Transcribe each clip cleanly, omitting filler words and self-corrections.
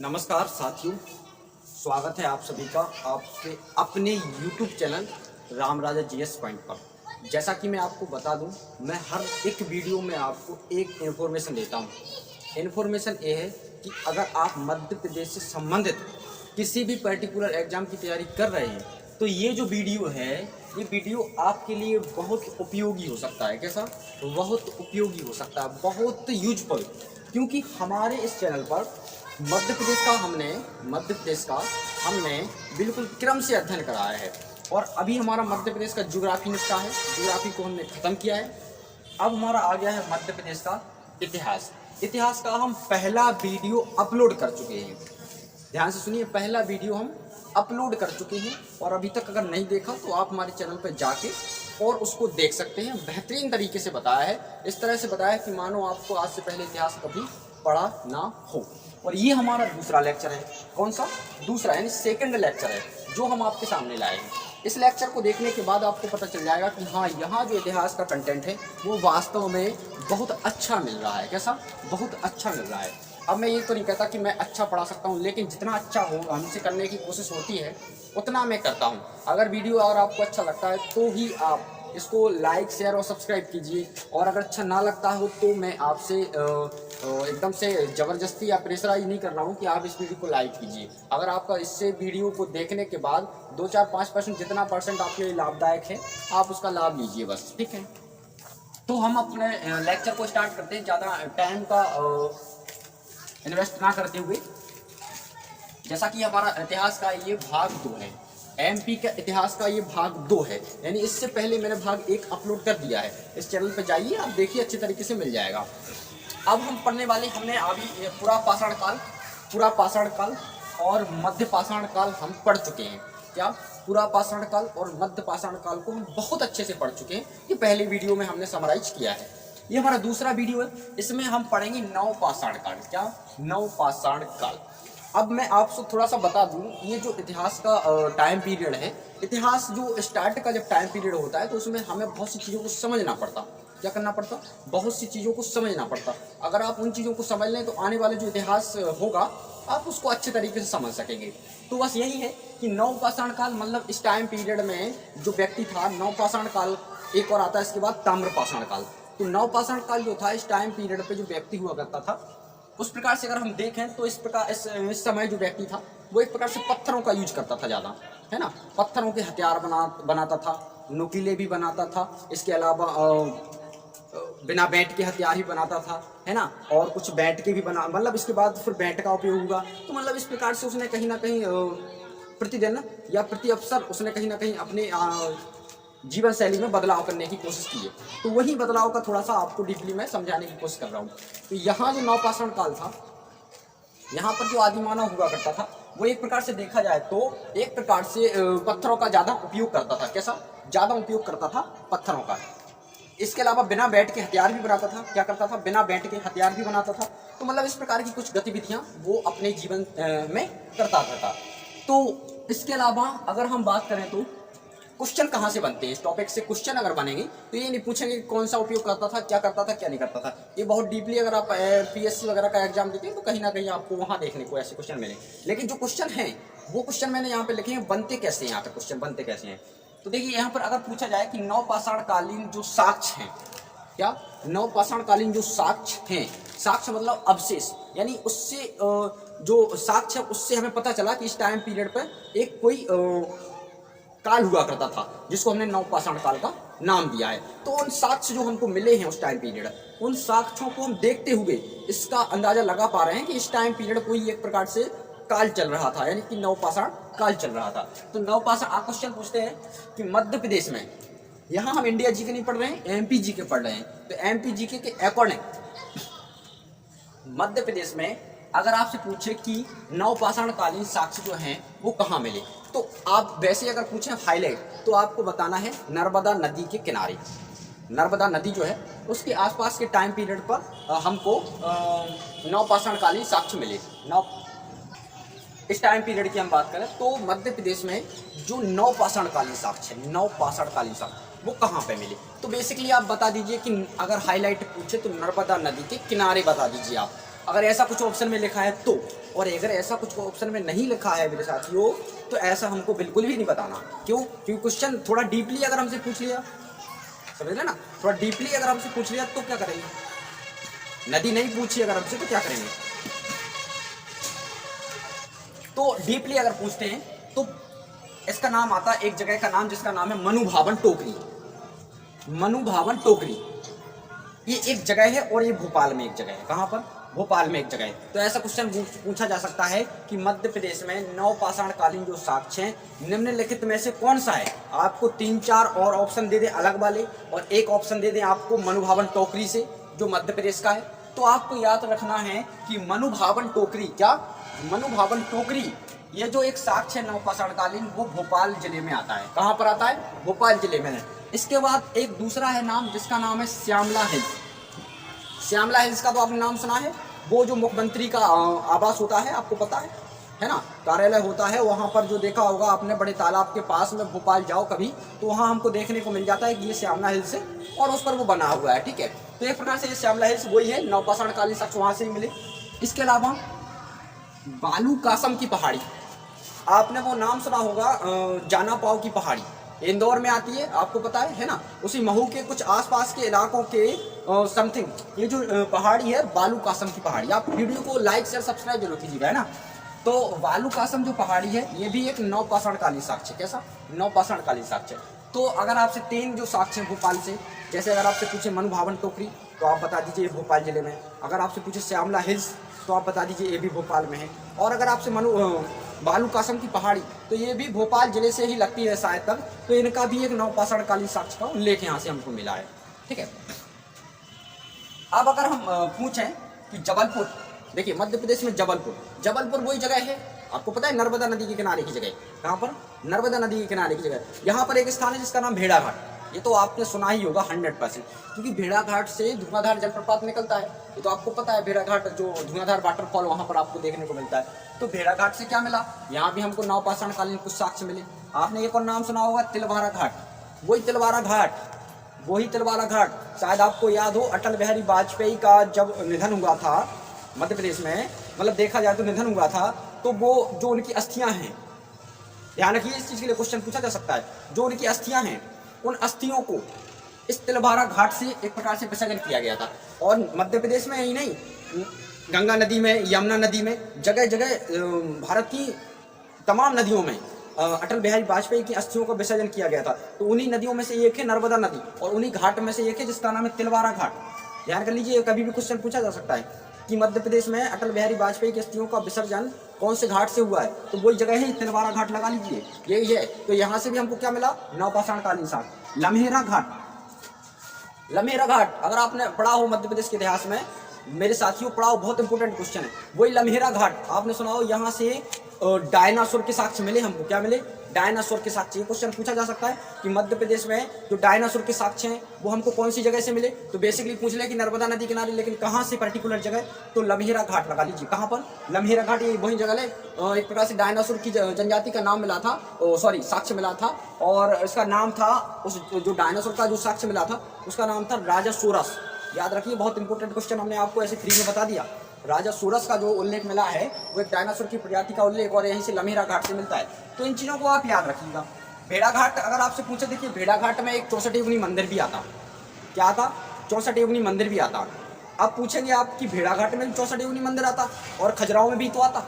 नमस्कार साथियों, स्वागत है आप सभी का आपके अपने YouTube चैनल राम राजा जीएस पॉइंट पर। जैसा कि मैं आपको बता दूं, मैं हर एक वीडियो में आपको एक इन्फॉर्मेशन देता हूं। इन्फॉर्मेशन ये है कि अगर आप मध्य प्रदेश से संबंधित किसी भी पर्टिकुलर एग्जाम की तैयारी कर रहे हैं तो ये जो वीडियो है, ये वीडियो आपके लिए बहुत उपयोगी हो सकता है। कैसा? बहुत उपयोगी हो सकता है, बहुत यूजफुल, क्योंकि हमारे इस चैनल पर मध्य प्रदेश का हमने बिल्कुल क्रम से अध्ययन कराया है। और अभी हमारा मध्य प्रदेश का ज्योग्राफी निपटा है, ज्योग्राफी को हमने ख़त्म किया है। अब हमारा आ गया है मध्य प्रदेश का इतिहास। इतिहास का हम पहला वीडियो अपलोड कर चुके हैं। ध्यान से सुनिए, पहला वीडियो हम अपलोड कर चुके हैं और अभी तक अगर नहीं देखा तो आप हमारे चैनल पर जाके और उसको देख सकते हैं। बेहतरीन तरीके से बताया है, इस तरह से बताया है कि मानो आपको आज से पहले इतिहास कभी पढ़ा ना हो। और ये हमारा दूसरा लेक्चर है। कौन सा? दूसरा, यानी सेकंड लेक्चर है जो हम आपके सामने लाए हैं। इस लेक्चर को देखने के बाद आपको पता चल जाएगा कि हाँ, यहाँ जो इतिहास का कंटेंट है वो वास्तव में बहुत अच्छा मिल रहा है। कैसा? बहुत अच्छा मिल रहा है। अब मैं ये तो नहीं कहता कि मैं अच्छा पढ़ा सकता हूँ, लेकिन जितना अच्छा हो हमसे करने की कोशिश होती है उतना मैं करता हूँ। अगर वीडियो अगर आपको अच्छा लगता है तो ही आप इसको लाइक, शेयर और सब्सक्राइब कीजिए। और अगर अच्छा ना लगता हो तो मैं आपसे एकदम से ज़बरदस्ती या प्रेशराइज नहीं कर रहा हूँ कि आप इस वीडियो को लाइक कीजिए। अगर आपका इससे वीडियो को देखने के बाद 2-4-5% जितना परसेंट आपके लिए लाभदायक है, आप उसका लाभ लीजिए बस। ठीक है, तो हम अपने लेक्चर को स्टार्ट करते हैं, ज़्यादा टाइम का इन्वेस्ट ना करते हुए। जैसा कि हमारा इतिहास का ये भाग 2 है, एमपी का इतिहास का ये भाग 2 है, यानी इससे पहले मैंने भाग 1 अपलोड कर दिया है। इस चैनल पर जाइए, आप देखिए, अच्छे तरीके से मिल जाएगा। अब हम पढ़ने वाले, हमने अभी पूरा पाषाण काल और मध्य पाषाण काल हम पढ़ चुके हैं। क्या? पूरा पाषाण काल और मध्य पाषाण काल को हम बहुत अच्छे से पढ़ चुके हैं। ये पहले वीडियो में हमने समराइज किया है। ये हमारा दूसरा वीडियो है, इसमें हम पढ़ेंगे नव पाषाण काल। क्या? नव पाषाण काल। अब मैं आपसे थोड़ा सा बता दूं, ये जो इतिहास का टाइम पीरियड है, इतिहास जो स्टार्ट का जब टाइम पीरियड होता है तो उसमें हमें बहुत सी चीज़ों को समझना पड़ता। क्या करना पड़ता? बहुत सी चीज़ों को समझना पड़ता। अगर आप उन चीज़ों को समझ लें तो आने वाले जो इतिहास होगा आप उसको अच्छे तरीके से समझ सकेंगे। तो बस यही है कि नवपाषाण काल मतलब इस टाइम पीरियड में जो व्यक्ति था, नवपाषाण काल एक और आता है इसके बाद ताम्रपाषाण काल। तो नवपाषाण काल जो था, इस टाइम पीरियड पे जो व्यक्ति हुआ करता था, उस प्रकार से अगर हम देखें तो इस समय जो व्यक्ति था वो एक प्रकार से पत्थरों का यूज करता था ज़्यादा, है ना। पत्थरों के हथियार बनाता था, नुकीले भी बनाता था, इसके अलावा बिना बैट के हथियार ही बनाता था, है ना। और कुछ बैट के भी बना, मतलब इसके बाद फिर बैट का उपयोग हुआ। तो मतलब इस प्रकार से उसने कहीं ना कहीं प्रतिदिन या प्रति अवसर उसने कहीं ना कहीं अपने जीवन शैली में बदलाव करने की कोशिश की है। तो वही बदलाव का थोड़ा सा आपको डीपली मैं समझाने की कोशिश कर रहा हूँ। तो यहाँ जो नवपाषाण काल था, यहाँ पर जो आदि मानव हुआ करता था वो एक प्रकार से देखा जाए तो एक प्रकार से पत्थरों का ज़्यादा उपयोग करता था। कैसा? ज़्यादा उपयोग करता था पत्थरों का। इसके अलावा बिना बैट के हथियार भी बनाता था। क्या करता था? बिना बैट के हथियार भी बनाता था। तो मतलब इस प्रकार की कुछ गतिविधियाँ वो अपने जीवन में करता था। तो इसके अलावा अगर हम बात करें तो क्वेश्चन कहाँ से बनते हैं, इस टॉपिक से क्वेश्चन अगर बनेंगे तो ये नहीं पूछेंगे कौन सा उपयोग करता था, क्या करता था, क्या नहीं करता था। ये बहुत डीपली अगर आप पीएससी वगैरह का एग्जाम देते हैं तो कहीं ना कहीं आपको वहाँ देखने को ऐसे क्वेश्चन मिले। लेकिन जो क्वेश्चन हैं वो क्वेश्चन मैंने यहाँ पे लिखे हैं, बनते कैसे हैं, यहाँ पे क्वेश्चन बनते कैसे हैं। तो देखिए, यहाँ पर अगर पूछा जाए कि नवपाषाण कालीन जो साक्ष्य हैं, क्या नवपाषाण कालीन जो साक्ष्य हैं, साक्ष्य मतलब अवशेष, यानी उससे जो साक्ष्य उससे हमें पता चला कि इस टाइम पीरियड पर एक कोई काल हुआ करता था जिसको हमने नवपाषाण काल का नाम दिया है। तो उन साक्ष्य जो हमको मिले हैं उस टाइम पीरियड, उन साक्ष्यों को हम देखते हुए इसका अंदाजा लगा पा रहे हैं कि इस टाइम पीरियड कोई एक प्रकार से काल चल रहा था, यानी कि नवपाषाण काल चल रहा था। तो नवपाषाण क्वेश्चन पूछते हैं कि मध्य प्रदेश में, यहाँ हम इंडिया जी के नहीं पढ़ रहे हैं, एमपी जी के पढ़ रहे हैं। तो एमपी जी के अकॉर्डिंग मध्य प्रदेश में अगर आपसे पूछे कि नवपाषाण कालीन साक्ष्य जो हैं वो कहाँ मिले, तो आप वैसे अगर पूछें हाईलाइट तो आपको बताना है नर्मदा नदी के किनारे। नर्मदा नदी जो है उसके आसपास के टाइम पीरियड पर हमको नवपाषाण कालीन साक्ष्य मिले। इस टाइम पीरियड की हम बात करें तो मध्य प्रदेश में जो नवपाषाण कालीन साक्ष्य है, नवपाषाण कालीन साक्ष्य वो कहाँ पे मिले। तो बेसिकली आप बता दीजिए कि अगर हाईलाइट पूछे तो नर्मदा नदी के किनारे बता दीजिए आप। अगर ऐसा कुछ ऑप्शन में लिखा है तो, और अगर ऐसा कुछ ऑप्शन में नहीं लिखा है मेरे साथियों, तो ऐसा हमको बिल्कुल भी नहीं बताना। क्यों? क्योंकि क्वेश्चन थोड़ा डीपली अगर हमसे पूछ लिया, समझ लेना, थोड़ा डीपली अगर हमसे पूछ लिया तो क्या करेंगे? नदी नहीं पूछी अगर हमसे तो क्या करेंगे? तो डीपली अगर पूछते हैं तो इसका नाम आता है, एक जगह का नाम जिसका नाम है मनु भावन टोकरी। मनु भावन टोकरी ये एक जगह है, और ये भोपाल में एक जगह है। कहाँ पर? भोपाल में एक जगह है। तो ऐसा क्वेश्चन पूछा जा सकता है कि मध्य प्रदेश में नवपाषाण कालीन जो साक्ष्य हैं निम्नलिखित में से कौन सा है? आपको 3-4 और ऑप्शन दे दें अलग वाले, और एक ऑप्शन दे दें आपको मनु भावन टोकरी से जो मध्य प्रदेश का है। तो आपको याद रखना है कि मनु भावन टोकरी, क्या मनु भावन टोकरी, ये जो एक साक्ष्य है नवपाषाण कालीन, वो भोपाल जिले में आता है। कहाँ पर आता है? भोपाल जिले में है। इसके बाद एक दूसरा है नाम जिसका नाम है श्यामला हिल्स। श्यामला हिल्स का तो आपने नाम सुना है, वो जो मुख्यमंत्री का आवास होता है, आपको पता है ना, कार्यालय होता है। वहाँ पर जो देखा होगा आपने, बड़े तालाब के पास में भोपाल जाओ कभी तो वहाँ हमको देखने को मिल जाता है कि ये श्यामला हिल्स है, और उस पर वो बना हुआ है। ठीक है, तो एक प्रकार से ये श्यामला हिल्स वही है, नवपाषाण कालीन साक्ष्य वहाँ से ही मिले। इसके अलावा बालू कासम की पहाड़ी, आपने वो नाम सुना होगा, जाना पाव की पहाड़ी, इंदौर में आती है, आपको पता है ना। उसी महू के कुछ आसपास के इलाकों के समथिंग ये जो पहाड़ी है बालू कासम की पहाड़ी। आप वीडियो को लाइक शेयर सब्सक्राइब जरूर कीजिएगा, है ना। तो बालू कासम जो पहाड़ी है ये भी एक नवपाषाण कालीन साक्ष्य। कैसा? नवपाषाण कालीन साक्ष्य। तो अगर आपसे 3 जो साक्ष्य है भोपाल से, जैसे अगर आपसे पूछे मनु भावन टोकरी तो आप बता दीजिए ये भोपाल जिले में है। अगर आपसे पूछे श्यामला हिल्स तो आप बता दीजिए ये भी भोपाल में है। और अगर आपसे बालू कासम की पहाड़ी तो ये भी भोपाल जिले से ही लगती है शायद तक। तो इनका भी एक नवपाषाण कालीन साक्ष्य का उल्लेख यहाँ से हमको मिला है। ठीक है, अब अगर हम पूछें कि जबलपुर, देखिए मध्य प्रदेश में जबलपुर वही जगह है, आपको पता है, नर्मदा नदी के किनारे की जगह। कहाँ पर? नर्मदा नदी के किनारे की जगह। यहाँ पर एक स्थान है जिसका नाम भेड़ाघाट, ये तो आपने सुना ही होगा 100%, क्योंकि भेड़ाघाट से धुआंधार जलप्रपात निकलता है। ये तो आपको पता है, भेड़ाघाट जो धुआंधार वाटरफॉल वहाँ पर आपको देखने को मिलता है। तो भेड़ाघाट से क्या मिला? यहाँ भी हमको नवपाषाण कालीन कुछ साक्ष्य मिले। आपने एक और नाम सुना होगा तिलवारा घाट, वही तिलवारा घाट, शायद आपको याद हो अटल बिहारी वाजपेयी का जब निधन हुआ था मध्य प्रदेश में, मतलब देखा जाए तो निधन हुआ था, तो वो जो उनकी अस्थियां हैं, ध्यान रखिए इस चीज के लिए क्वेश्चन पूछा जा सकता है, जो उनकी अस्थियां हैं उन अस्थियों को इस तिलवारा घाट से एक प्रकार से विसर्जन किया गया था। और मध्य प्रदेश में ही नहीं, गंगा नदी में, यमुना नदी में, जगह जगह भारत की तमाम नदियों में अटल बिहारी वाजपेयी की अस्थियों का विसर्जन किया गया था। तो उन्हीं नदियों में से एक है नर्मदा नदी, और उन्हीं घाट में से एक है जिसका नाम है तिलवारा घाट। ध्यान कर लीजिए, कभी भी क्वेश्चन पूछा जा सकता है कि मध्य प्रदेश में अटल बिहारी वाजपेयी की अस्थियों का विसर्जन कौन से घाट से हुआ है, तो वही जगह है तिलवारा घाट, लगा लीजिए यही है। तो यहाँ से भी हमको क्या मिला? नवपाषाण कालीन साक्ष्य। लम्हेरा घाट अगर आपने पढ़ा हो मध्य प्रदेश के इतिहास में, मेरे साथियों पढ़ाओ, बहुत इंपोर्टेंट क्वेश्चन है। वही लम्हेरा घाट आपने सुना हो, यहाँ से डायनासोर के साक्ष्य मिले हमको। क्या मिले? डायनासोर के साक्ष्य। ये क्वेश्चन पूछा जा सकता है कि मध्य प्रदेश में जो डायनासोर के साक्ष्य हैं वो हमको कौन सी जगह से मिले। तो बेसिकली पूछ ले कि नर्मदा नदी किनारे, लेकिन कहाँ से पर्टिकुलर जगह, तो लम्हेरा घाट लगा लीजिए। कहाँ पर? लम्हेरा घाट, ये वही जगह है। एक प्रकार से डायनासोर की जनजाति का नाम मिला था, सॉरी साक्ष्य मिला था, और इसका नाम था, उस जो डायनासोर का जो साक्ष्य मिला था उसका नाम था राजा सोरस। याद रखिए, बहुत इंपॉर्टेंट क्वेश्चन हमने आपको ऐसे फ्री में बता दिया। राजा सोरस का जो उल्लेख मिला है वो एक डायनासोर की प्रजाति का उल्लेख, और यहीं से लम्हेरा घाट से मिलता है। तो इन चीज़ों को आप याद रखिएगा। भेड़ाघाट अगर आपसे पूछे, देखिए भेड़ाघाट में एक 64 योगिनी मंदिर भी आता। क्या आता? 64 योगिनी मंदिर भी आता। अब पूछेंगे आप कि भेड़ाघाट में भी 64 योगिनी मंदिर आता और खजुराहो में भी तो आता।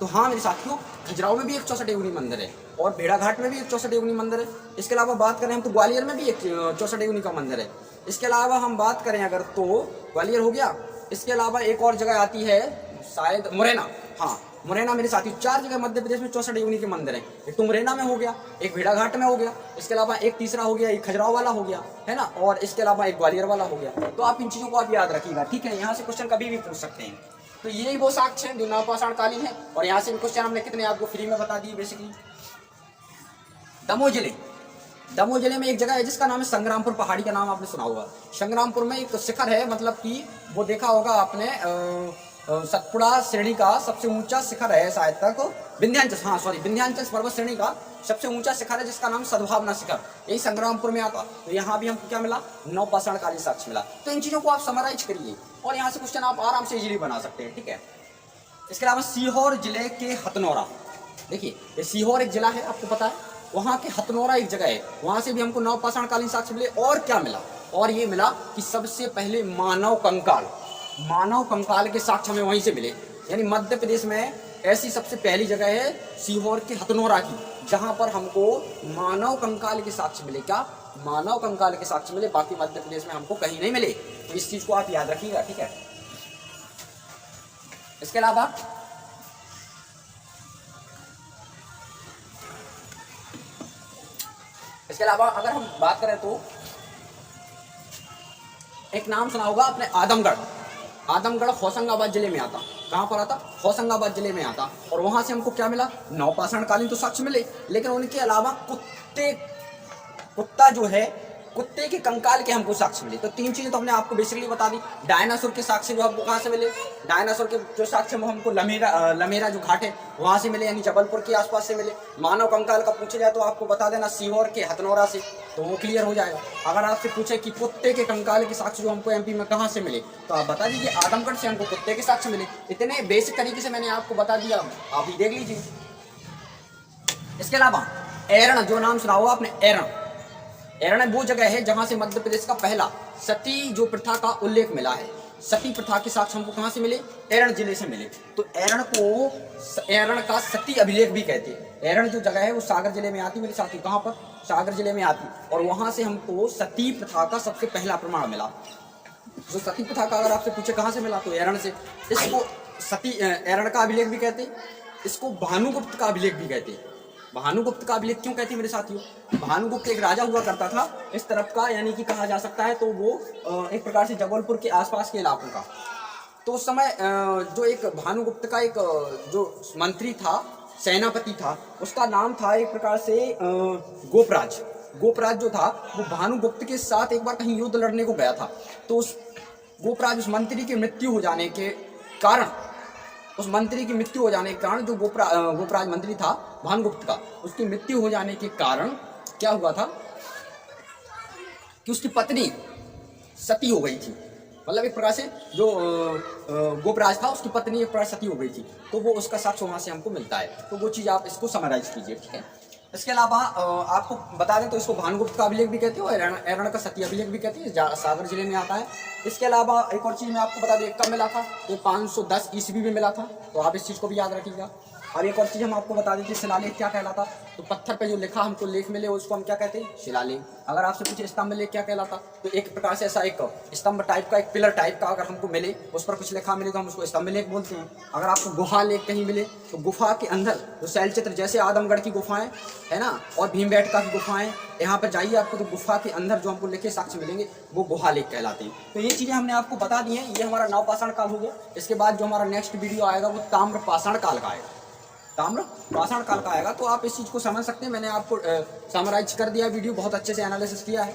तो हाँ मेरे साथियों, खजुराहो में भी एक 64 योगिनी मंदिर है, और भेड़ाघाट में भी एक 64 योगिनी मंदिर है। इसके अलावा बात करें हम तो ग्वालियर में भी एक 64 योगिनी का मंदिर है। इसके अलावा हम बात करें अगर, तो ग्वालियर हो गया। इसके अलावा एक और जगह आती है शायद मुरैना। हाँ मुरैना मेरे साथी, 4 जगह मध्य प्रदेश में 64 योगिनी के मंदिर हैं। एक तो मुरैना में हो गया, एक भेड़ाघाट में हो गया, इसके अलावा एक तीसरा हो गया, एक खजुराहो वाला हो गया, है ना, और इसके अलावा एक ग्वालियर वाला हो गया। तो आप इन चीज़ों को आप याद रखिएगा, ठीक है। यहाँ से क्वेश्चन कभी भी पूछ सकते हैं। तो यही वो साक्ष्य है जो नवपाषाण कालीन है, और यहाँ से भी क्वेश्चन हमने कितने आपको फ्री में बता दिए। बेसिकली दमोह जिले में एक जगह है जिसका नाम है संग्रामपुर पहाड़ी, का नाम आपने सुना होगा। संग्रामपुर में एक शिखर है, मतलब कि वो देखा होगा आपने, सतपुड़ा श्रेणी का सबसे ऊंचा शिखर है शायद तक विंध्याचल, हाँ सॉरी, विंध्याचल पर्वत श्रेणी का सबसे ऊंचा शिखर है जिसका नाम सद्भावना शिखर, यही संग्रामपुर में आता। तो यहाँ भी हमको क्या मिला, नवपाषाणकालीन साक्ष्य मिला। तो इन चीजों को आप समराइज करिए और यहाँ से क्वेश्चन आप आराम से इजीली बना सकते हैं, ठीक है। इसके अलावा सीहोर जिले के हथनौरा, देखिए ये सीहोर एक जिला है, आपको पता है, वहाँ के हथनौरा एक जगह है, वहाँ से भी हमको नवपाषाणकालीन साक्ष्य मिले। और क्या मिला, और ये मिला कि सबसे पहले मानव कंकाल के साक्ष्य हमें वहीं से मिले। यानी मध्य प्रदेश में ऐसी सबसे पहली जगह है सीहोर के हथनौरा की, जहाँ पर हमको मानव कंकाल के साक्ष्य मिले। क्या, मानव कंकाल के साक्ष्य मिले, बाकी मध्य प्रदेश में हमको कहीं नहीं मिले। तो इस चीज को आप याद रखिएगा, ठीक है। इसके अलावा अगर हम बात करें तो एक नाम सुना होगा आपने, आदमगढ़ होशंगाबाद जिले में आता। कहाँ पर आता, होशंगाबाद जिले में आता। और वहां से हमको क्या मिला, नवपाषाणकालीन तो साक्ष्य मिले, लेकिन उनके अलावा कुत्ता जो है, कुत्ते के कंकाल के हमको साक्ष्य मिले। तो तीन चीजें तो हमने आपको बेसिकली बता दी। डायनासोर के साक्ष्य जो हमको कहाँ से मिले, डायनासोर के जो साक्ष्य वो हमको लमेरा जो घाट है वहां से मिले, यानी जबलपुर के आसपास से मिले। मानव कंकाल का पूछा जाए तो आपको बता देना सीहोर के हथनौरा से, तो वो क्लियर हो जाएगा। अगर आपसे पूछे कि कुत्ते के कंकाल के साक्ष्य जो हमको एमपी में कहाँ से मिले, तो आप बता दीजिए आदमगढ़ से हमको कुत्ते के साक्ष्य मिले। इतने बेसिक तरीके से मैंने आपको बता दिया, आप ही देख लीजिए। इसके अलावा एरण, जो नाम सुना होगा आपने, एरण वो जगह है जहां से मध्य प्रदेश का पहला सती जो प्रथा का उल्लेख मिला है। सती प्रथा के साक्ष्य हमको कहां से मिले, एरण जिले से मिले। तो एरण का सती अभिलेख भी कहते हैं। एरण जो जगह है वो सागर जिले में आती, मेरे साथी, कहां पर, सागर जिले में आती। और वहां से हमको सती प्रथा का सबसे पहला प्रमाण मिला। जो सती प्रथा का अगर आपसे पूछे कहां से मिला, तो एरण से। इसको एरण का अभिलेख भी कहते हैं, इसको भानुगुप्त का अभिलेख भी कहते हैं। भानुगुप्त का अभिलेख क्यों कहते हैं मेरे साथियों, भानुगुप्त एक राजा हुआ करता था इस तरफ का, यानी कि कहा जा सकता है तो वो एक प्रकार से जबलपुर के आसपास के इलाकों का। तो उस समय जो एक भानुगुप्त का एक जो मंत्री था, सेनापति था, उसका नाम था एक प्रकार से गोपराज जो था, वो भानुगुप्त के साथ एक बार कहीं युद्ध लड़ने को गया था। तो उस मंत्री की मृत्यु हो जाने के कारण, जो गोपराज मंत्री था भानुगुप्त का, उसकी मृत्यु हो जाने के कारण क्या हुआ था कि उसकी पत्नी सती हो गई थी। मतलब एक प्रकार से जो गोपराज था उसकी पत्नी एक प्रकार सती हो गई थी। तो वो उसका साक्ष्य वहां से हमको मिलता है। तो वो चीज़ आप इसको समराइज कीजिए, ठीक है। इसके अलावा आपको बता दें तो इसको भानुगुप्त का अभिलेख भी कहते हैं और एरण का सती अभिलेख भी कहते हैं, सागर जिले में आता है। इसके अलावा एक और चीज़ मैं आपको बता दें, कब मिला था, ये 510 ईस्वी में मिला था। तो आप इस चीज़ को भी याद रखिएगा। और एक और चीज़ हम आपको बता दें, शिलालेख क्या कहलाता, तो पत्थर पे जो लिखा हमको लेख मिले उसको हम क्या कहते हैं, शिलालेख। अगर आपसे पूछे स्तंभ लेख क्या कहलाता, तो एक प्रकार से ऐसा एक स्तंभ टाइप का, एक पिलर टाइप का अगर हमको मिले, उस पर कुछ लिखा मिले तो हम उसको स्तंभ लेख बोलते हैं। अगर आपको गुहा लेख कहीं मिले, तो गुफा के अंदर जो शैलचित्र, जैसे आदमगढ़ की गुफाएं है ना, और भीमबेटका की गुफाएं, यहाँ पर जाइए आपको तो गुफा के अंदर जो हमको लिखे साक्ष्य मिलेंगे वो गुहा लेख कहलाते हैं। तो ये चीज़ें हमने आपको बता दी हैं। ये हमारा नवपाषाण काल हो गया। इसके बाद जो हमारा नेक्स्ट वीडियो आएगा वो ताम्रपाषाण काल का आएगा, ताम्रपाषाण काल का आएगा। तो आप इस चीज़ को समझ सकते हैं। मैंने आपको समराइज कर दिया, वीडियो बहुत अच्छे से एनालिसिस किया है।